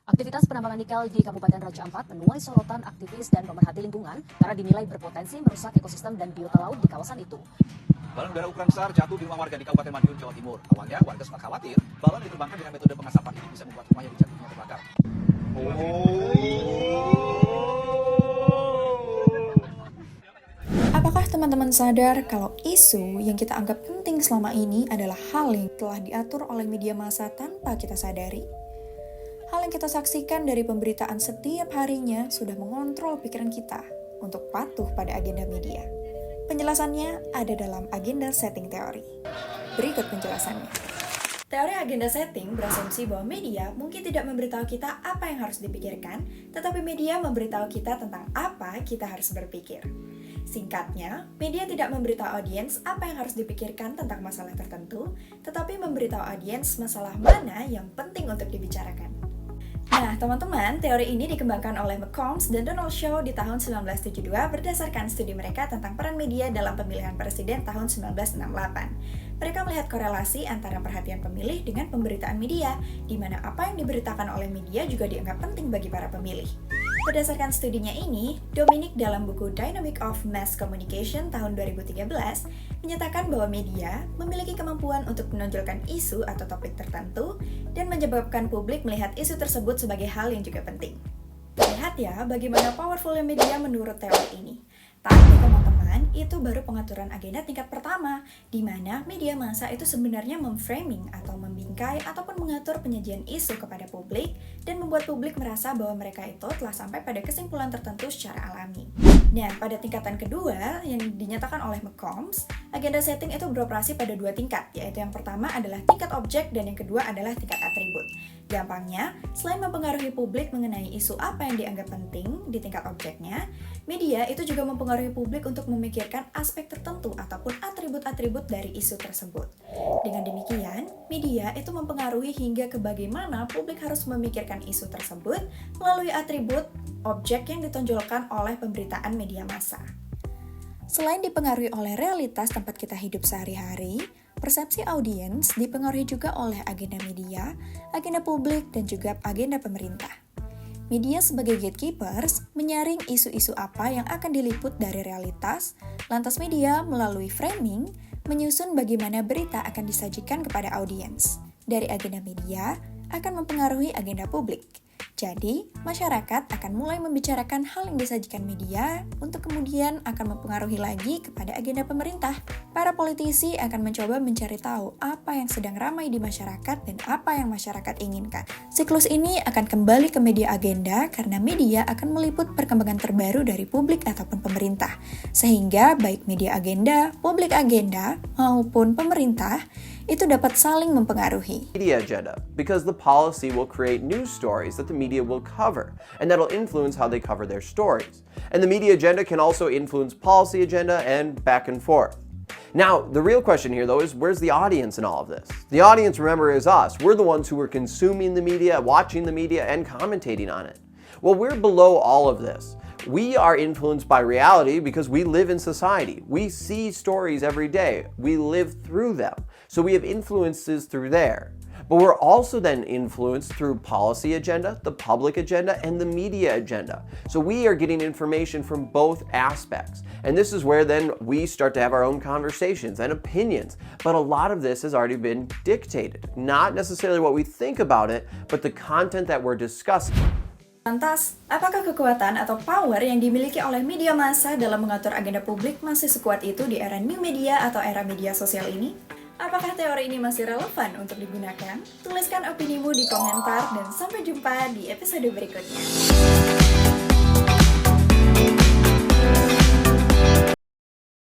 Aktivitas penambangan nikel di Kabupaten Raja Ampat menuai sorotan aktivis dan pemerhati lingkungan karena dinilai berpotensi merusak ekosistem dan biota laut di kawasan itu. Balon udara ukuran besar jatuh di rumah warga di Kabupaten Madiun, Jawa Timur. Awalnya warga sempat khawatir balon diterbangkan dengan metode pengasapan ini bisa membuat rumah yang dijatuhnya terbakar. Apakah teman-teman sadar kalau isu yang kita anggap penting selama ini adalah hal yang telah diatur oleh media massa tanpa kita sadari? Hal yang kita saksikan dari pemberitaan setiap harinya sudah mengontrol pikiran kita untuk patuh pada agenda media. Penjelasannya ada dalam agenda setting teori. Berikut penjelasannya. Teori agenda setting berasumsi bahwa media mungkin tidak memberitahu kita apa yang harus dipikirkan, tetapi media memberitahu kita tentang apa kita harus berpikir. Singkatnya, media tidak memberitahu audiens apa yang harus dipikirkan tentang masalah tertentu, tetapi memberitahu audiens masalah mana yang penting untuk dibicarakan. Nah, teman-teman, teori ini dikembangkan oleh McCombs dan Donald Shaw di tahun 1972 berdasarkan studi mereka tentang peran media dalam pemilihan presiden tahun 1968. Mereka melihat korelasi antara perhatian pemilih dengan pemberitaan media, di mana apa yang diberitakan oleh media juga dianggap penting bagi para pemilih. Berdasarkan studinya ini, Dominic dalam buku Dynamic of Mass Communication tahun 2013 menyatakan bahwa media memiliki kemampuan untuk menonjolkan isu atau topik tertentu dan menyebabkan publik melihat isu tersebut sebagai hal yang juga penting. Lihat ya bagaimana powerfulnya media menurut teori ini. Tapi teman-teman, itu baru pengaturan agenda tingkat pertama, di mana media massa itu sebenarnya memframing atau membingkai ataupun mengatur penyajian isu kepada publik dan membuat publik merasa bahwa mereka itu telah sampai pada kesimpulan tertentu secara alami. Nah, pada tingkatan kedua yang dinyatakan oleh McCombs, agenda setting itu beroperasi pada dua tingkat, yaitu yang pertama adalah tingkat objek dan yang kedua adalah tingkat atribut. Gampangnya, selain mempengaruhi publik mengenai isu apa yang dianggap penting di tingkat objeknya, media itu juga mempengaruhi publik untuk memikirkan aspek tertentu ataupun atribut-atribut dari isu tersebut. Dengan demikian, media itu mempengaruhi hingga ke bagaimana publik harus memikirkan isu tersebut melalui atribut objek yang ditonjolkan oleh pemberitaan media massa. Selain dipengaruhi oleh realitas tempat kita hidup sehari-hari, persepsi audiens dipengaruhi juga oleh agenda media, agenda publik, dan juga agenda pemerintah. Media sebagai gatekeepers menyaring isu-isu apa yang akan diliput dari realitas, lantas media melalui framing menyusun bagaimana berita akan disajikan kepada audiens. Dari agenda media akan mempengaruhi agenda publik. Jadi, masyarakat akan mulai membicarakan hal yang disajikan media untuk kemudian akan mempengaruhi lagi kepada agenda pemerintah. Para politisi akan mencoba mencari tahu apa yang sedang ramai di masyarakat dan apa yang masyarakat inginkan. Siklus ini akan kembali ke media agenda karena media akan meliput perkembangan terbaru dari publik ataupun pemerintah. Sehingga baik media agenda, publik agenda, maupun pemerintah itu dapat saling mempengaruhi. Media agenda, because the policy will create news stories that the media will cover, and that'll influence how they cover their stories. And the media agenda can also influence policy agenda and back and forth. Now, the real question here, though, is where's the audience in all of this? The audience, remember, is us. We're the ones who are consuming the media, watching the media, and commentating on it. Well, we're below all of this. We are influenced by reality because we live in society. We see stories every day. We live through them. So we have influences through there. But we're also then influenced through policy agenda, the public agenda, and the media agenda. So we are getting information from both aspects. And this is where then we start to have our own conversations and opinions. But a lot of this has already been dictated. Not necessarily what we think about it, but the content that we're discussing. Lantas, apakah kekuatan atau power yang dimiliki oleh media massa dalam mengatur agenda publik masih sekuat itu di era new media atau era media sosial ini? Apakah teori ini masih relevan untuk digunakan? Tuliskan opinimu di komentar dan sampai jumpa di episode berikutnya.